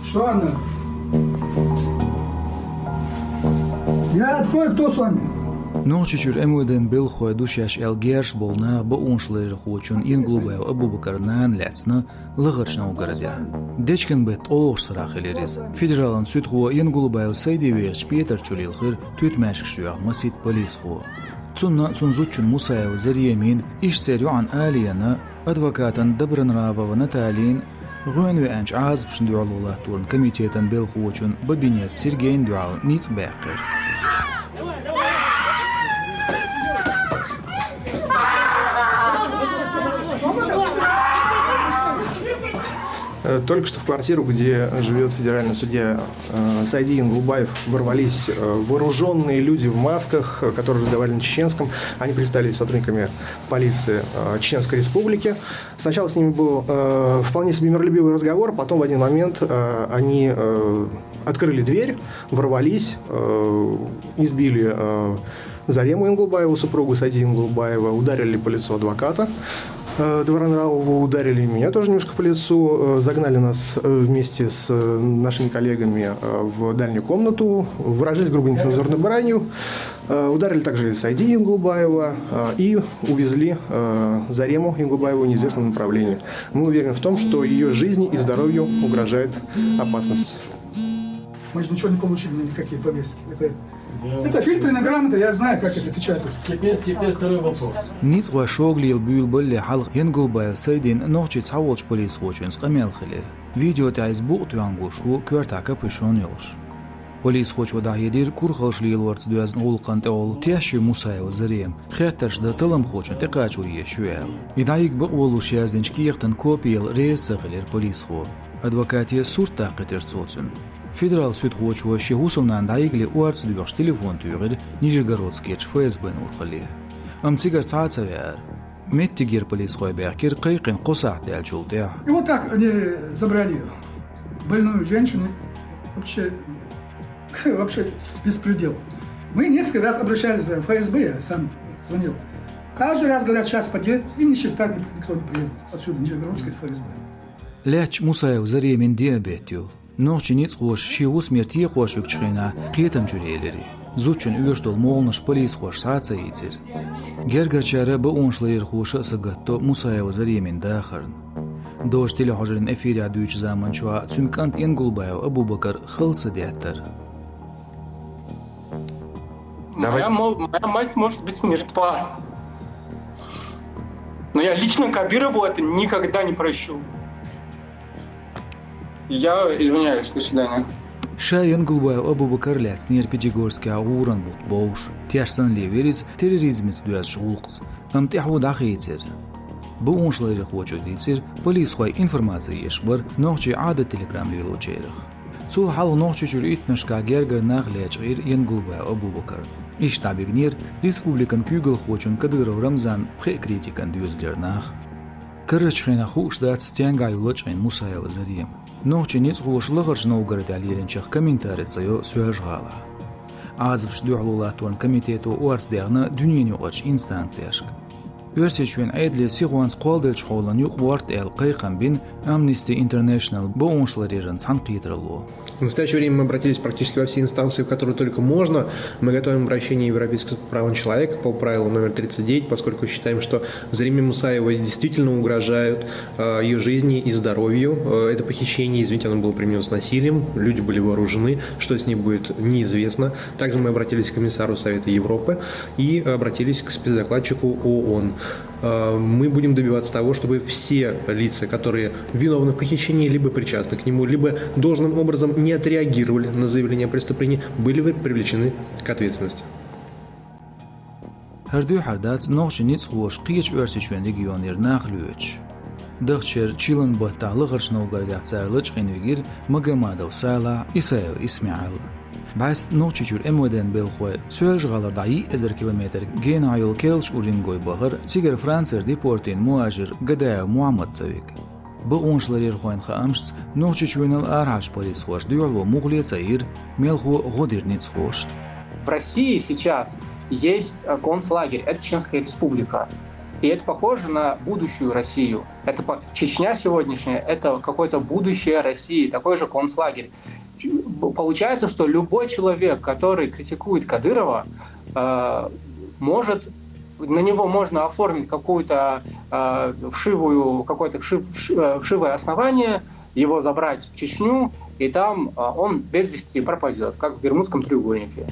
Что она? Я открою, кто с вами? Noqçiçür emuden bil xoy duşaş elgerş bolna bu onşları xoçun inglubay Abu Bakarnan latsna lığırçna ugarada. Deçkin bet olur sıraxileriz. Federalın süt xo inglubay saydiviç Peter Çulilxir tütməşkşüya masit polis xo. Цунна цунзучун Мусаев Зарьемин إيش سريعا آلينا أدفكاتا دبرن رافا ونتالين غوين وأنش عازب شندو الله تورن كميتيتا بالخوچون ببينيات سيرجين دوال نيس باقر. Только что в квартиру, где живет федеральный судья Сайди Инглубаев, ворвались вооруженные люди в масках, которые разговаривали на чеченском. Они представились сотрудниками полиции Чеченской Республики. Сначала с ними был вполне себе миролюбивый разговор, потом в один момент они открыли дверь, ворвались, избили Зарему Инглубаеву, супругу Сайди Инглубаева, ударили по лицу адвоката Дворонравову, ударили меня тоже немножко по лицу, загнали нас вместе с нашими коллегами в дальнюю комнату, выражали грубо нецензурную бранью, ударили также Сайди Инглубаева и увезли Зарему Инглубаеву в неизвестном направлении. Мы уверены в том, что ее жизни и здоровью угрожает опасность. Мы же ничего не получили, никакие повестки. Это фильтрная грамота, я знаю, как это печатать. Теперь второй вопрос. Ниц ва шогли البيول باللي حلق ينقلبايو سيدين نوقش تحولش بوليس خوچنس قمال خلال فيديو تاع زبوق تيانغوش و كورتا كابوشون يوش بوليس خوچ ودا يدير كورخلش ليل ورت دوز نولقان تول تياشي موسايو زريم خيترش دا تلم خوچن تقاچو يشوال يدايق بقولو شازنش كيختن كوبيل ريس سغلير بوليس خو ادوكاتي سورتا قتر صوتن Федерал süt xoçwa şehusumnan daigli uarts duyuş telefon tüyür Nijegorодский ФСБ нурхали. Амцига саат савер. Меттигер полис хой бякир кайкин қосах дәл чултя. И вот так они забрали больную женщину. Вообще беспредел. Мы несколько раз обращались в ФСБ, я сам звонил. Каждый раз говорят, сейчас подъедет, и ни черта никто не приедет. Отсюда Нижегородский ФСБ. Ляч Мусаев Зарьемин диабетю. Noqçi nic xoş şiğus mertiye xoşuk çıxına qiyetam jüreleri. Zuçun üyeşdol moğulnuş polis xoş saatsa yitir. Gergerçara bu onşlayır xoşa sıgatto Musayev Zaryemin daxırın. Doş tili hocrin efiri adüç zaman çua tümkant Ingulbayev Abu Bakar xılsı diyattar. Моя мать может быть мертва. Но я лично Кабирову это никогда не прощу. Я извиняюсь, до свидания. Шайын Гулбаев Абу Бакар ләцнер Пятигорский ауырын бұт боуш. Тяшсан левериз терроризмец дуяз шғулқыз. Амтиху дақиетер. Бұ оншлары хочу дейцер, полис хой информация ешбар, ноқчи ада телеграм лилу черіх. Сул хал ноқчи чур итнашка гергар нағлеч ғир ен Гулбаев Абу Бакар. Иш табигнер, республикан кюгл хочун Кадыров Рамзан пхе критикан дуязлер нах. Кырычхина хуш дат стянгаюлыч ин Мусаева Зарьем. Noqçi nic xoş lığırçna ugarad aliyelінчах комментарицайо сөжғала. Азып шдуғлула туан комитету уарцдեղна дүниені оғач инстанцияшк. Өрсечуен айдле сиғуанс қолдылч қолан юқ уарт әл қайқан бин Amnesty International бұ оншларерін сан қийтырылу. В настоящее время мы обратились практически во все инстанции, в которые только можно. Мы готовим обращение в Европейский суд по правам человека по правилу номер 39, поскольку считаем, что Зареме Мусаевой действительно угрожают ее жизни и здоровью. Это похищение, извините, оно было применено с насилием, люди были вооружены, что с ней будет неизвестно. Также мы обратились к комиссару Совета Европы и обратились к спецдокладчику ООН. Мы будем добиваться того, чтобы все лица, которые виновны в похищении, либо причастны к нему, либо должным образом не отреагировали на заявление о преступлении, были привлечены к ответственности. Herdü herdats noqçi nic xoş qiyeç örseçwen regioner naxlüç. Dağçer çilin batağlı qırşna ugargatsarlıç qenvigir magamadav sala isayev ismial. Bas noqçi çür emoden belxoy söj galar dayi 1000 kilometr gen ayol kelç uringoy bağır Tiger Franser deportin muajir Gadayev Muhammad Zavik. Bu onşlarir xoyn xamş noqçi çwenal arhaş polis xoş duyulvo muğliye sayir melxo godir nic xoş. В России сейчас есть концлагерь, это Чеченская Республика. И это похоже на будущую Россию. Чечня сегодняшняя – это какое-то будущее России, такой же концлагерь. Получается, что любой человек, который критикует Кадырова, на него можно оформить какое-то вшивое основание, его забрать в Чечню, и там он без вести пропадет, как в Бермудском треугольнике.